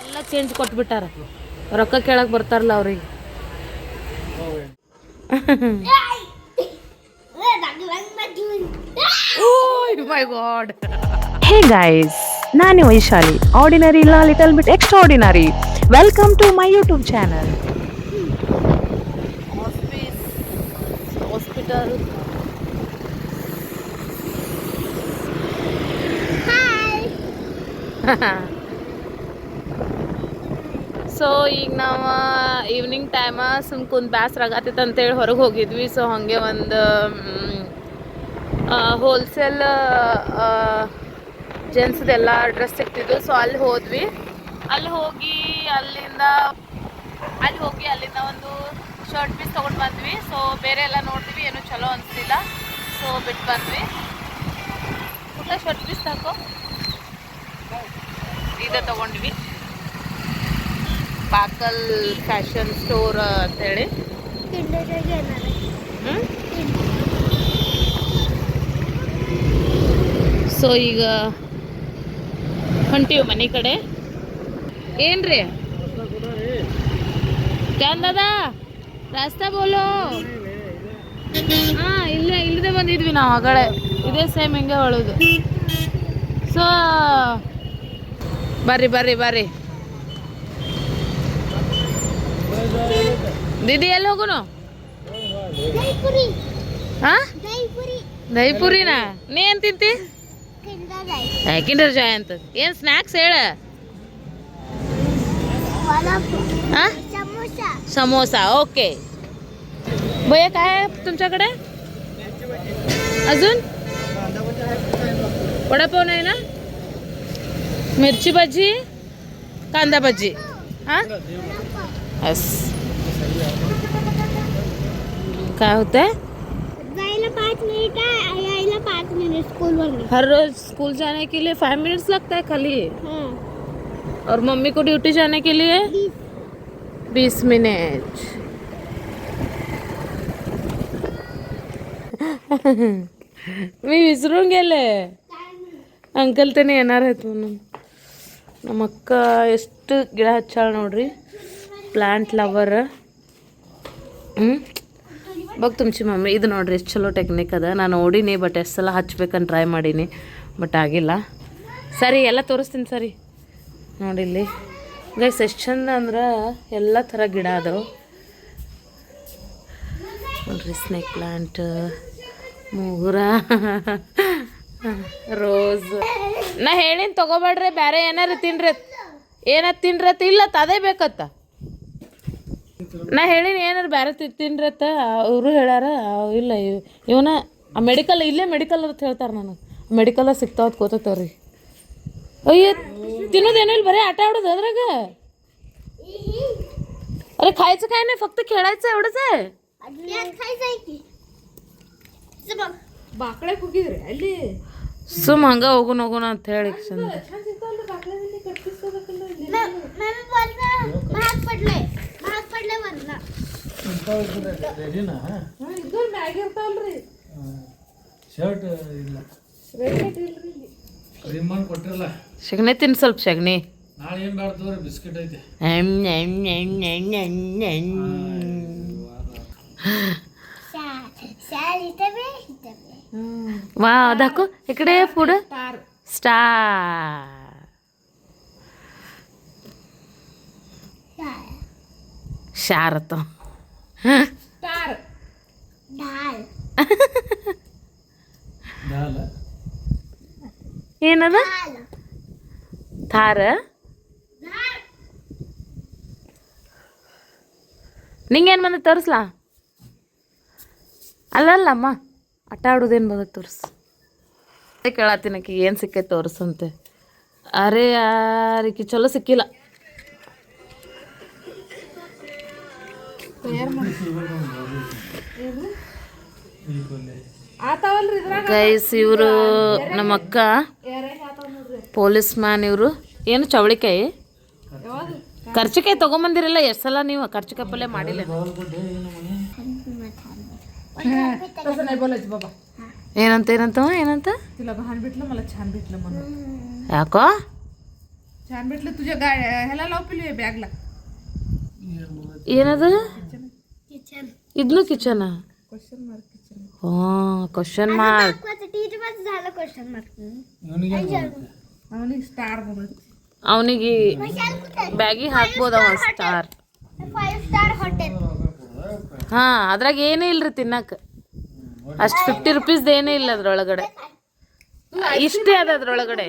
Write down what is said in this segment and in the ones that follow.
ಎಲ್ಲ ಚೇಂಜ್ ಕೊಟ್ಬಿಟ್ಟಾರ ರೊಕ್ಕ ಕೇಳಕ್ ಬರ್ತಾರಲ್ಲ ಅವ್ರಿಗೆ ಮೈ ಗಾಡ್ ಹೇ ಗೈಸ್ ನಾನು ವೈಶಾಲಿ ಆರ್ಡಿನರಿ ಇಲ್ಲ little bit extraordinary welcome to my YouTube channel hospital so ಈಗ ನಾವು ಈವ್ನಿಂಗ್ ಟೈಮ ಸುಮ್ ಕುಂದು ಬ್ಯಾಸ್ರ ಆಗತ್ತೈತೆ ಅಂತೇಳಿ ಹೊರಗೆ ಹೋಗಿದ್ವಿ ಸೊ ಹಾಗೆ ಒಂದು ಹೋಲ್ಸೇಲ್ ಜೆಂಟ್ಸ್ದೆಲ್ಲ ಡ್ರೆಸ್ ಸಿಗ್ತಿದ್ವು ಸೊ ಅಲ್ಲಿ ಹೋದ್ವಿ ಅಲ್ಲಿ ಹೋಗಿ ಅಲ್ಲಿಂದ ಒಂದು ಶರ್ಟ್ ಪೀಸ್ ತೊಗೊಂಡು ಬಂದ್ವಿ ಸೊ ಬೇರೆ ಎಲ್ಲ ನೋಡಿದ್ವಿ ಏನೂ ಚಲೋ ಅನಿಸ್ಲಿಲ್ಲ ಸೊ ಬಿಟ್ಟು ಬಂದ್ವಿ ಶರ್ಟ್ ಪೀಸ್ ಹಾಕೋ ಇದು ತೊಗೊಂಡ್ವಿ ಪಾಕಲ್ ಫ್ಯಾಷನ್ ಸ್ಟೋರ್ ಅಂತೇಳಿ ಸೊ ಈಗ ಹೊಂಟೀವಿ ಮನೆ ಕಡೆ ಏನ್ರಿ ಚಂದದ ರಾಸ್ತಾ ಬೋಲೋ ಹಾಂ ಇಲ್ಲದೆ ಬಂದಿದ್ವಿ ನಾವು ಆಗಡೆ ಇದೇ ಸೇಮ್ ಹಿಂಗೆ ಹೇಳೋದು ಸೊ ಬರ್ರಿ ದೀದಿ ಎಲ್ಲಿ ಹೋಗುನು ಹಾಂ ದಹಿಪುರಿನಾ ನೀ ಏನು ತಿಂತಿ ಕಿಂಡರ್ ಜಾಯ್ ಅಂತ ಏನು ಸ್ನ್ಯಾಕ್ಸ್ ಹೇಳ हां समोसा ओके भैया काय आहे तुमच्याकडे अजून वडापाव नाही ना मिरची भजी कांदा भजी हां बस काय होतंय जायला 5 मिनिट यायला 5 मिनिट स्कूल वरून हर रोज स्कूल जाने के लिए 5 मिनट्स लगता है खाली और मम्मी को ड्यूटी जाने के लिए 20 मिनट मी विसरून गेले अंकल त्याने येणार आहेत म्हणून ನಮ್ಮ ಅಕ್ಕ ಎಷ್ಟು ಗಿಡ ಹಚ್ಚಾಳ ನೋಡ್ರಿ ಪ್ಲಾಂಟ್ ಲವರ್ ಬಗ್ ತುಮಚಿ ಮಮ್ಮಿ ಇದು ನೋಡ್ರಿ ಎಷ್ಟು ಚಲೋ ಟೆಕ್ನಿಕ್ ಅದ ನಾನು ನೋಡೀನಿ ಬಟ್ ಎಷ್ಟು ಸಲ ಹಚ್ಬೇಕಂತ ಟ್ರೈ ಮಾಡೀನಿ ಬಟ್ ಆಗಿಲ್ಲ ಸರಿ ಎಲ್ಲ ತೋರಿಸ್ತೀನಿ ಸರಿ ನೋಡಿಲ್ಲಿ ಗೈಸ್ ಎಷ್ಟು ಚಂದ ಅಂದ್ರೆ ಎಲ್ಲ ಥರ ಗಿಡ ಅದಾವೆ ನೋಡ್ರಿ ಸ್ನೇಕ್ ಪ್ಲಾಂಟ್ ಮೂಗುರ ರೋಸ್ ನಾ ಹೇಳಿನ ತೊಗೋಬೇಡ್ರಿ ಬೇರೆ ಏನಾರು ತಿನ್ರತ್ ಇಲ್ಲ ಅದೇ ಬೇಕತ್ತ ನಾ ಹೇಳಿನ ಏನಾರು ಬೇರೆ ತಿನ್ರತ್ತ ಅವರು ಹೇಳ್ಯಾರ ಇಲ್ಲ ಇವನ ಮೆಡಿಕಲ್ ಇಲ್ಲೇ ಮೆಡಿಕಲ್ ಅಂತ ಹೇಳ್ತಾರೆ ನನಗೆ ಮೆಡಿಕಲ್ ಸಿಗ್ತಾವತ್ ಕೋತವ್ರಿ अय्य तिनोदेनो बरे आठ आवडत अद्राग अरे खायचं काय नाही फक्त खेळायचं एवढंच आहे ಬಾಕಳೆ ಹೋಗಿದ್ರಿ ಅಲ್ಲಿ ಸುಮ್ ಹಂಗ ಹೋಗೋಣ ಅಂತ ಹೇಳಿ ಶಗಣಿ ತಿನ್ ಸ್ವಲ್ಪ ಶಗಣಿ ಬಿಸ್ಕೆಟ್ ಐತೆ वा दाखव इकडे पुढं स्टार शारत स्टार डाल ಏನದ ಥಾರ ನಿಂಗೇನು ಬಂದ ತೋರಿಸ್ಲಾ ಅಲ್ಲಮ್ಮ ಆಟ ಆಡೋದೇನು ಬಂದ ತೋರಿಸು ಕೇಳತ್ತೀನಕಿ ಏನು ಸಿಕ್ಕೈತೆ ತೋರಿಸಂತೆ ಅರೆ ಯಾರಿಕಿ ಚಲೋ ಸಿಕ್ಕಿಲ್ಲ ಗೈಸ್ ಇವರು ನಮ್ಮ ಅಕ್ಕ ಪೊಲೀಸ್ ಮ್ಯಾನ್ ಇವರು ಏನು ಚವಳಿಕಾಯಿ ಕರ್ಚಿಕಾಯಿ ತೊಗೊಂಬಂದಿರಲ್ಲ ಎಷ್ಟು ಸಲ ನೀವು ಕರ್ಚಿಕಾಯಿ ಪಲ್ಯ ಮಾಡಿಲ್ಲ ಏನಂತ तुला घाण भेटलं मला छान भेटलं म्हणून ಯಾಕೋ छान भेटलं तुझ्या गाय ह्याला लाव पिलू बॅगला ಏನದು किचन ಇದನ್ನು ಕಿಚನ क्वेश्चन मार्क किचन ಹಾಂ ಕ್ವಶನ್ ಮಾರ್ಕ್ टीचर बस झालं क्वेश्चन मार्क ಅವನಿಗೆ ಸ್ಟಾರ್ ಬರುತ್ತೆ ಅವನಿಗೆ ಬ್ಯಾಗಿ ಹಾಕ್ಬೋದವ ಸ್ಟಾರ್ 5 स्टार होटल ಹಾಂ ಅದ್ರಾಗ ಏನೂ ಇಲ್ರಿ ತಿನ್ನಕ್ಕೆ ಅಷ್ಟು 50 ರುಪೀಸ್ದು ಏನೂ ಇಲ್ಲ ಅದ್ರೊಳಗಡೆ ಇಷ್ಟೇ ಅದ ಅದ್ರೊಳಗಡೆ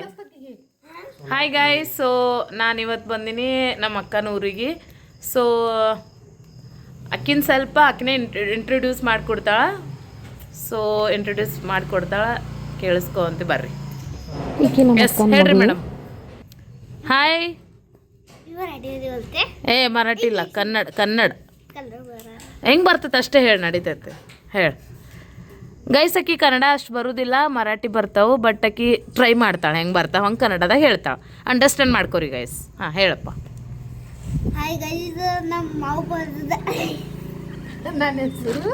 ಹಾಯ್ ಗಾಯ್ಸ್ ಸೊ ನಾನು ಇವತ್ತು ಬಂದೀನಿ ನಮ್ಮ ಅಕ್ಕನ ಊರಿಗೆ ಸೊ ಅಕ್ಕಿನ ಸ್ವಲ್ಪ ಅಕ್ಕಿನೇ ಇಂಟ್ರೊಡ್ಯೂಸ್ ಮಾಡಿಕೊಡ್ತಾಳ ಸೊ ಇಂಟ್ರೊಡ್ಯೂಸ್ ಮಾಡಿಕೊಡ್ತಾಳ ಕೇಳಿಸ್ಕೊ ಅಂತ ಬರ್ರಿ ಎಸ್ ಹೇಳ್ರಿ ಮೇಡಮ್ ಹಾಯ್ मराठी बोलते ಏ ಮರಾಠಿ ಇಲ್ಲ ಕನ್ನಡ कलर बरा ಹೆಂಗೆ ಬರ್ತೈತೆ ಅಷ್ಟೇ ಹೇಳಿ ನಡೀತೈತೆ ಹೇಳಿ ಗೈಸ್ ಅಕ್ಕಿ ಕನ್ನಡ ಅಷ್ಟು ಬರೋದಿಲ್ಲ ಮರಾಠಿ ಬರ್ತಾವೆ ಬಟ್ ಅಕ್ಕಿ ಟ್ರೈ ಮಾಡ್ತಾಳೆ ಹೆಂಗೆ ಬರ್ತಾವೆ ಹಂಗೆ ಕನ್ನಡದಾಗ ಹೇಳ್ತಾಳೆ ಅಂಡರ್ಸ್ಟ್ಯಾಂಡ್ ಮಾಡ್ಕೊರಿ ಗೈಸ್ ಹಾಂ ಹೇಳಪ್ಪ हाय गाइस ನಮ್ಮ ಮಾವು ಬರ್ತಿದೆ ನನ್ನ ಹೆಸರು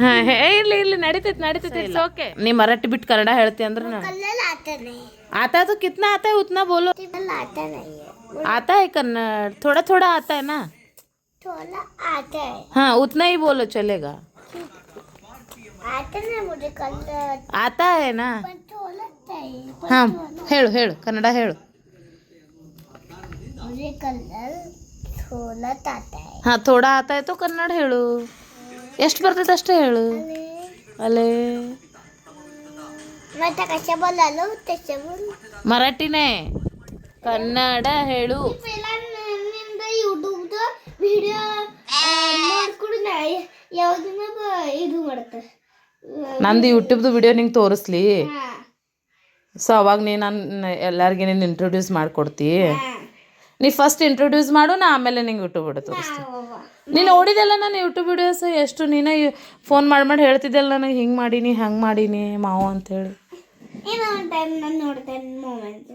ಹಾಂ ಇರ್ಲಿ ನಡೀತೈತೆ ಇಟ್ಸ್ ಓಕೆ ನೀ ಮರಾಠಿ ಬಿಟ್ಟು ಕನ್ನಡ ಹೇಳ್ತಿ ಅಂದ್ರೆ ನಾ कलर आता नहीं आता है तो कितना आता है उतना बोलो कलर आता नहीं है आता है कन्नड़ थोड़ा थोड़ा आता है ना थोड़ा आता है हाँ उतना ही बोलो चलेगा आता नहीं मुझे कलर आता है ना पर थोड़ा चाहिए हाँ ಹೇಳು ಕನ್ನಡ ಹೇಳು मुझे कलर थोड़ा आता है ಹಾಂ ಥೋಡಾ ಆತ ಆಯ್ತು ಕನ್ನಡ ಹೇಳು ಎಷ್ಟು ಬರ್ತೈತೆ ಅಷ್ಟೇ ಹೇಳು ಅಲ್ಲೇ ಮತ್ತೆ ಕಷ್ಟ बोलालो तसे बोल ಮರಾಠಿನೇ ಕನ್ನಡ ಹೇಳು ನಿಮ್ದು ಯೂಟ್ಯೂಬ್ದ ವಿಡಿಯೋ ನೋಡ್ಕೊಂಡು ಯಾವ್ದನ್ನ ಇದು ಮಾಡ್ತಾರೆ ನಂದು ಯೂಟ್ಯೂಬ್ದು ವಿಡಿಯೋ ನಿಂಗೆ ತೋರಿಸ್ಲಿ ಹಾ ಸೊ ಅವಾಗ ನಾನು ಎಲ್ಲರಿಗೆ ನೀನು ಇಂಟ್ರೊಡ್ಯೂಸ್ ಮಾಡಿಕೊಡ್ತಿ ಹಾ ನೀ ಫಸ್ಟ್ ಇಂಟ್ರೊಡ್ಯೂಸ್ ಮಾಡು ನಾ ಆಮೇಲೆ ನಿಂಗೆ ಯೂಟ್ಯೂಬ್ ವಿಡಿಯೋ ತೋರಿಸ್ತೀನಿ ನೀನು ನೋಡಿದೆಲ್ಲ ನಾನು ಯೂಟ್ಯೂಬ್ ವಿಡಿಯೋಸ್ ಎಷ್ಟು ನೀನೇ ಫೋನ್ ಮಾಡಿ ಹೇಳ್ತಿದ್ದೆಲ್ಲ ನನಗೆ ಹಿಂಗೆ ಮಾಡೀನಿ ಹಂಗೆ ಮಾಡೀನಿ ಮಾವು ಅಂತೇಳಿ ಏನೋ ಒಂದು ಟೈಮ್ ನಾನು ನೋಡ್ತೇನೆ ಮೂಮೆಂಟ್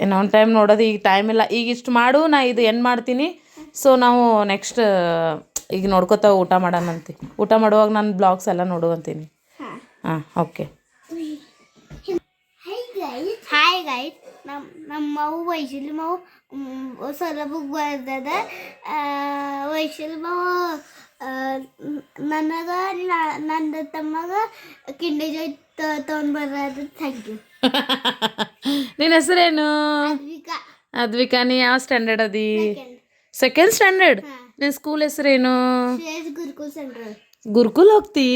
ಇನ್ನೊಂದು ಟೈಮ್ ನೋಡೋದು ಈಗ ಟೈಮ್ ಇಲ್ಲ ಈಗ ಇಷ್ಟು ಮಾಡು ನಾ ಇದು ಏನು ಮಾಡ್ತೀನಿ ಸೊ ನಾವು ನೆಕ್ಸ್ಟ್ ಈಗ ನೋಡ್ಕೋತಾ ಊಟ ಮಾಡೋಣಂತೆ ಊಟ ಮಾಡುವಾಗ ನಾನು ಬ್ಲಾಗ್ಸ್ ಎಲ್ಲ ನೋಡುವಂತೀನಿ ಹಾಂ ಓಕೆ ಹಾಯ್ ಗೈಸ್ ನಮ್ಮ ಮಾವು ವೈಶಾಲಿ ಮಾವು ಸೊರಬಗೆ ಬರ್ದದ ವೈಶಾಲಿ ಮಾವು ನನಗೆ ನನ್ನ ತಮ್ಮಗ ಕಿಂಡಿ ಜಾಯ್ ತೊಗೊಂಡ್ಬರೋದು ಥ್ಯಾಂಕ್ ಯು ನಿನ್ನ ಹೆಸರೇನು ಅದ್ವಿಕಾ ಅದ್ವಿಕಾ ನೀ ಯಾವ ಸ್ಟ್ಯಾಂಡರ್ಡ್ ಅದಿ ಸೆಕೆಂಡ್ ಸ್ಟ್ಯಾಂಡರ್ಡ್ ನಿನ್ನ ಸ್ಕೂಲ್ ಹೆಸರೇನು ಶ್ರೇಯಸ್ ಗುರುಕುಲ್ ಸೆಂಟ್ರಲ್ ಗುರುಕುಲ್ ಹೋಗ್ತಿ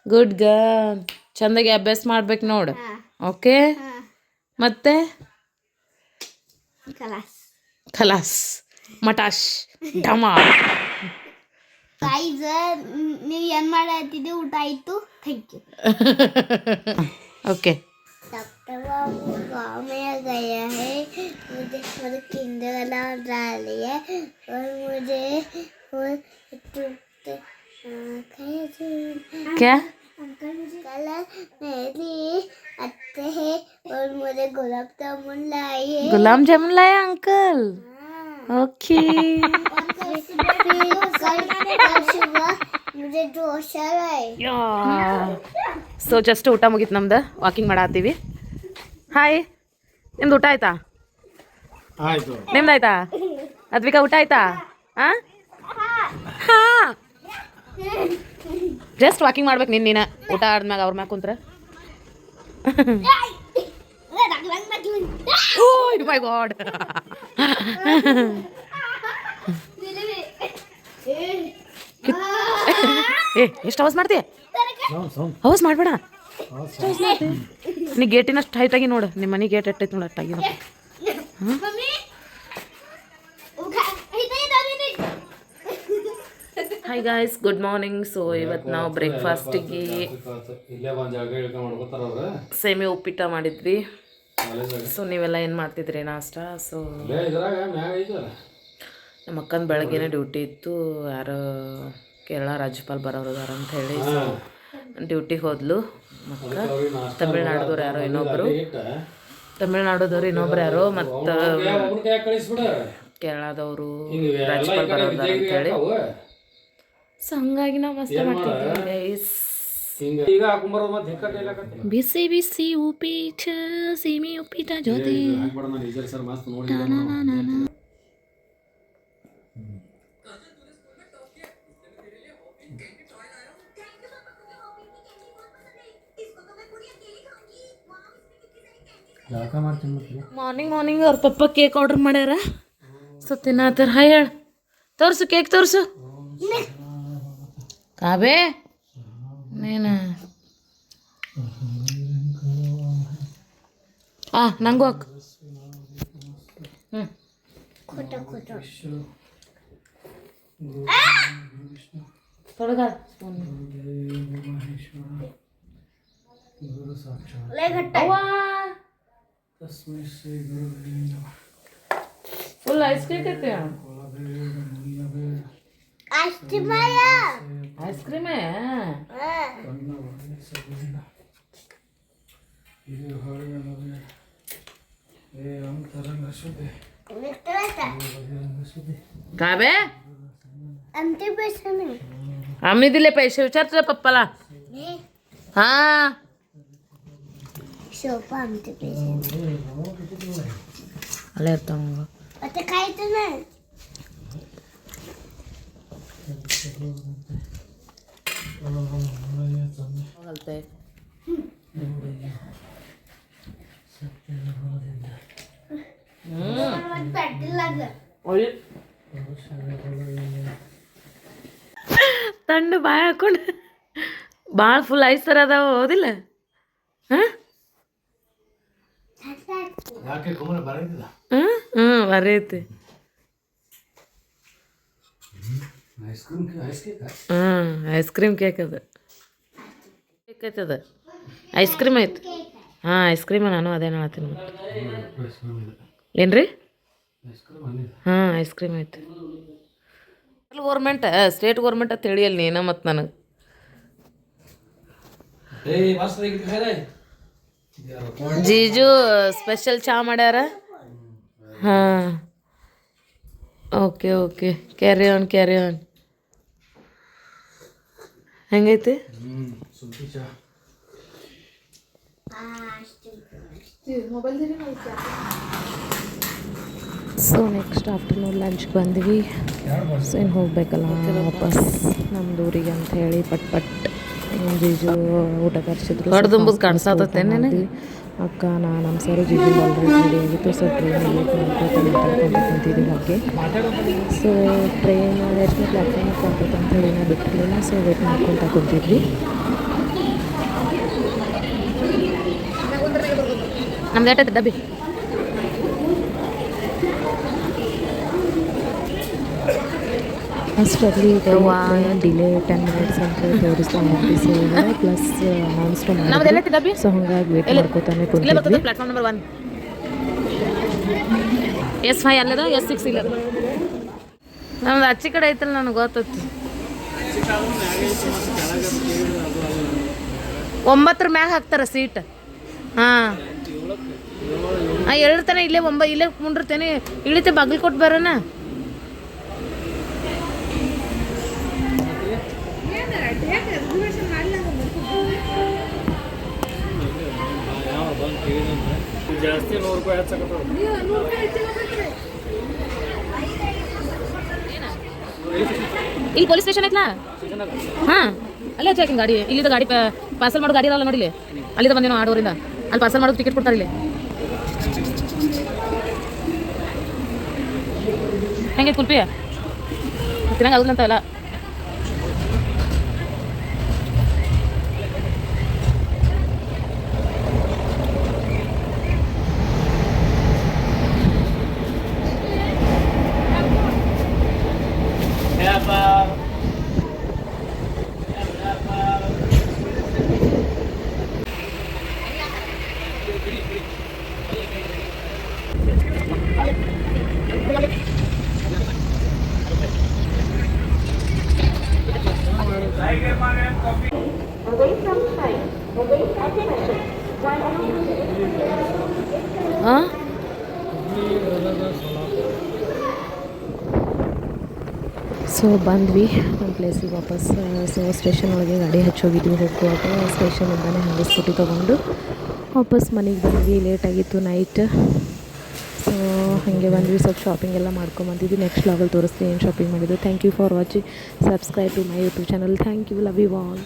ಗುಡ್ ಗರ್ಲ್ ಚಂದಾಗಿ ಅಭ್ಯಾಸ ಮಾಡ್ಬೇಕು ನೋಡು ಓಕೆ ಮತ್ತೆ ಖಲಾಸ್ ಮಟಾಶ್ ಡಮಾ ಗೈಸ್ ನೀವು ಏನು ಮಾಡತ್ತಿದ್ದೆ ಊಟ ಆಯಿತು ಥ್ಯಾಂಕ್ ಯು ओके डॉक्टर बाबू गाँव में गया है मुझे किंडर अलार्म डाली है और मुझे क्या अंकल मुझे कलर मेहंदी आते हैं और मुझे गुलाब जामुन लाई है गुलाब जामुन लाया अंकल ओके कल सुबह मुझे डोसा लाई ಸೊ ಜಸ್ಟ್ ಊಟ ಮುಗೀತು ನಮ್ದು ವಾಕಿಂಗ್ ಮಾಡತ್ತೀವಿ ಹಾಯ್ ನಿಮ್ದು ಊಟ ಆಯ್ತಾ ಆಯ್ತು ನಿಮ್ದು ಆಯ್ತಾ ಅದ್ವಿಕಾ ಊಟ ಆಯ್ತಾ ಹಾಂ ಹಾಂ ಜಸ್ಟ್ ವಾಕಿಂಗ್ ಮಾಡ್ಬೇಕು ನೀನು ಊಟ ಆದ್ಮ್ಯಾಗ ಅವ್ರ ಮ್ಯಾಗ ಕುಂತ್ರ ಓ ಮೈ ಗಾಡ್ ಏ ಎಷ್ಟು ಅವಾಜ್ ಮಾಡ್ತೀಯ ಅವಾಜ್ ಮಾಡಬೇಡ ನೀ ಗೇಟಿನಷ್ಟು ಹೈಟಾಗಿ ನೋಡು ನಿಮ್ಮ ಮನೆ ಗೇಟ್ ಎಟ್ಟೈತೆ ನೋಡು ಅಟ್ಟಾಗಿ ನೋಡು hi guys good morning so ಇವತ್ತು ನಾವು ಬ್ರೇಕ್ಫಾಸ್ಟಿಗೆ ಇಲ್ಲೇ ಒಂದು ಜಾಗ ಇಳ್ಕೊಂಡು ಮಾಡ್ಕೋತಾರ ಅವ್ರು ಸೇಮಿ ಉಪ್ಪಿಟ್ಟ ಮಾಡಿದ್ವಿ ಸೊ ನೀವೆಲ್ಲ ಏನು ಮಾಡ್ತಿದ್ರಿ ನಾಷ್ಟ ಸೊ ಇಲ್ಲೇ ಇದ್ರಾಗ ಮ್ಯಾಗ ಐತಲ್ಲ ನಮ್ಮ ಅಕ್ಕನ ಬೆಳಗ್ಗೆನೇ ಡ್ಯೂಟಿ ಇತ್ತು ಯಾರೋ ಕೇರಳ ರಾಜ್ಯಪಾಲ್ ಬರೋರು ಅದಾರ ಅಂತ ಹೇಳಿ ಸೊ ಡ್ಯೂಟಿಗೆ ಹೋದ್ಲು ಮತ್ತು ತಮಿಳ್ನಾಡ್ದವ್ರು ಯಾರೋ ಇನ್ನೊಬ್ಬರು ತಮಿಳ್ನಾಡೋದವ್ರು ಇನ್ನೊಬ್ರು ಯಾರೋ ಮತ್ತು ಕೇರಳದವರು ರಾಜ್ಯಪಾಲ್ ಬರೋರು ಅಂತ ಹೇಳಿ ಸೊ ಹಂಗಾಗಿ ನಾವು ಮಸ್ತ್ ಮಾಡ್ತಿದ್ವಿ ಗೈಸ್ ಹಿಂಗೆ ಈಗ ಹಾಕೊಂಬರೋದು ಮತ್ತೆ ಹಿಕ್ಕಟ್ಟೆ ಇಲ್ಲಕತ್ತೆ ಬಿಸಿ ಬಿಸಿ ಉಪ್ಪಿಟ ಸೀಮೆ ಉಪ್ಪಿಟ ಜೊತೆ ಹಾಕ್ಬೇಡ ನಾನು ಈಜರ್ ಸರ್ ಮಸ್ತ್ ನೋಡಿ ಯಾಕೆ ಮಾಡ್ತೀನಿ ಮತ್ತೆ ಮಾರ್ನಿಂಗ್ ಅವ್ರ ಪಪ್ಪ ಕೇಕ್ ಆರ್ಡರ್ ಮಾಡ್ಯಾರ ಸೊ ತಿನ್ನತ್ತಾರ ಹಾಯ್ ಹೇಳ ತೋರ್ಸು ಕೇಕ್ ತೋರ್ಸು ಕಾಬೆ ನೀನು ನಂಗೂ ಹಾಕು ತೊಡಗ ಫುಲ್ ಐಸ್ ಕೇಕ್ ಐತೆ ಐಸ್ ಕ್ರೀಮೇ काबे आमचे पैसे नाही आम्ही दिले पैसे विचार तुझ्या पप्पाला हा शोपा आमचे पैसे आले आता मग आता खायचं नाही घालतंय पॅटल लागलं ತಂಡು ಬಾಯಿ ಹಾಕೊಂಡು ಭಾಳ ಫುಲ್ ಐಸ್ ಥರ ಅದಾವ ಹೌದಿಲ್ಲ ಹಾಂ ಯಾಕೆ ಕುಮಾರ ಬರೈತಿಲ್ಲ ಹ್ಞೂ ಬರೈತಿ ice cake ice cream cake ಅದು ಕೇಕ್ ಐತೆ ಅದು ಐಸ್ ಕ್ರೀಮ್ ಐತೆ ಹಾಂ ಐಸ್ ಕ್ರೀಮ್ ನಾನು ಅದೇ ಹೇಳ್ತೀನಿ ಮತ್ತೆ ಏನು ರೀ ಹಾಂ ಐಸ್ ಕ್ರೀಮ್ ಐತೆ ಗೌರ್ಮೆಂಟ್ ಸ್ಟೇಟ್ ಗೌರ್ಮೆಂಟ್ ಅಂತ ಹೇಳಿ ಅಲ್ಲಿ ನೀನ ಮತ್ತು ನನಗೆ ಜೀಜು ಸ್ಪೆಷಲ್ ಚಹಾ ಮಾಡ್ಯಾರ ಹಾಂ ಓಕೆ ಕ್ಯಾರಿ ಆನ್ ಹೆಂಗೈತಿ ಸೊ ನೆಕ್ಸ್ಟ್ ಆಫ್ಟರ್ನೂನ್ ಲಂಚ್ಗೆ ಬಂದ್ವಿ ಸೊ ಇನ್ನು ಹೋಗ್ಬೇಕಲ್ಲ ವಾಪಸ್ ನಮ್ದು ಊರಿಗೆ ಅಂತ ಹೇಳಿ ಪಟ್ ಜೀಜು ಊಟ ತರಿಸಿದ್ರು ಹೊಡೆದುಂಬುದು ಕಾಣಿಸತ್ತೆ ಅಕ್ಕ ನಮ್ಮ ಸರ್ ಜೀಜು ಆಲ್ರೆಡಿ ರೆಡಿ ಆಗಿತ್ತು ಸೊ ಟ್ರೈನ್ ಲೇಟ್ ಮಾಡ್ಕೊಂಡು ಕುಂತಿದ್ವಿ ಹಾಗೆ ಸೊ ಟ್ರೈನ್ ಎಷ್ಟನೇ ಪ್ಲ್ಯಾಟ್ಫಾರ್ಮಿಗೆ ಹೋಗ್ಬೇಕು ಅಂತ ಹೇಳಿ ನಾವು ಬಿಟ್ಟಿರಲಿಲ್ಲ ಸೊ ವೇಟ್ ಮಾಡ್ಕೊತಾ ಕುಂತಿದ್ವಿ ನಮ್ದು ಏಟೈತೆ ಡಬ್ಬಿ ಅಷ್ಟರಲ್ಲಿ ಡಿಲೇ 10 ಮಿನಿಟ್ಸ್ ಅಂತ ತೋರಿಸ್ತಾ ಹೋಗ್ತೀವಿ ಪ್ಲಸ್ ಅನೌನ್ಸ್ಮೆಂಟ್ ಸೊ ಹಂಗಾಗಿ ವೇಟ್ ಮಾಡ್ಕೋತಾನೆ ಕುಂತಿದ್ವಿ ಪ್ಲಾಟ್ಫಾರ್ಮ್ ನಂಬರ್ 1 S5 ಅಲ್ಲದ S6 ಇಲ್ಲ ನಮ್ದು ಆಚೆ ಕಡೆ ಐತಲ್ಲ ನನಗೆ ಗೊತ್ತೈತಿ 9 ಮ್ಯಾಗ ಹಾಕ್ತಾರೆ ಸೀಟ್ ಹಾಂ ಹೇಳಿರ್ತಾನೆ ಇಲ್ಲೇ ಮುಂಡಿರ್ತೇನೆ ಇಳಿತೆ ಬಾಗಿಲು ಕೊಟ್ಟು ಬರೋಣ ಜಾಸ್ತಿ 100 ರೂಪಾಯಿ ಹಚ್ಚಕತ್ತವ ಇಲ್ಲಿ ಪೊಲೀಸ್ ಸ್ಟೇಷನ್ ಐತ್ಲಾ ಹಾಂ ಅಲ್ಲೇ ಹಚ್ಚಾಕಿನ ಗಾಡಿ ಇಲ್ಲಿದ ಗಾಡಿ ಪಾರ್ಸಲ್ ಮಾಡೋ ಗಾಡಿ ಇರಲ್ಲ ನೋಡಿಲಿ ಅಲ್ಲಿಂದ ಬಂದೇನೋ ಆಡೋರಿಂದ ಅಲ್ಲಿ ಪಾರ್ಸಲ್ ಮಾಡೋದು ಟಿಕೆಟ್ ಕೊಡ್ತಾರೆ ಇಲ್ಲಿ ಹೆಂಗೆ ಕುಲ್ಪಿ ತಿನ್ನಂಗೆ ಆಗುದಿಲ್ಲ ಅಂತ ಎಲ್ಲ ಸೊ ಸೊ ಬಂದ್ವಿ ನಮ್ಮ ಪ್ಲೇಸಿಗೆ ವಾಪಸ್. ಸೊ ಸ್ಟೇಷನ್ ಒಳಗೆ ಗಾಡಿ ಹಚ್ಚೋಗಿದ್ವಿ. ಹೋಗುವಾಗ ಸ್ಟೇಷನಿಂದನೇ ಹಾಗೆ ಸ್ಕೂಟಿ ತೊಗೊಂಡು ವಾಪಸ್ ಮನೆಗೆ ಬಂದ್ವಿ. ಲೇಟಾಗಿತ್ತು ನೈಟ್. ಸೊ ಹಾಗೆ ಬಂದ್ವಿ, ಸ್ವಲ್ಪ ಶಾಪಿಂಗ್ ಎಲ್ಲ ಮಾಡ್ಕೊಂಬಂದಿದ್ವಿ. ನೆಕ್ಸ್ಟ್ ವ್ಲಾಗಲ್ಲಿ ತೋರಿಸ್ತೀನಿ ಏನು ಶಾಪಿಂಗ್ ಮಾಡಿದ್ದು. Thank you for watching. Subscribe to my YouTube channel. Thank you, love you all.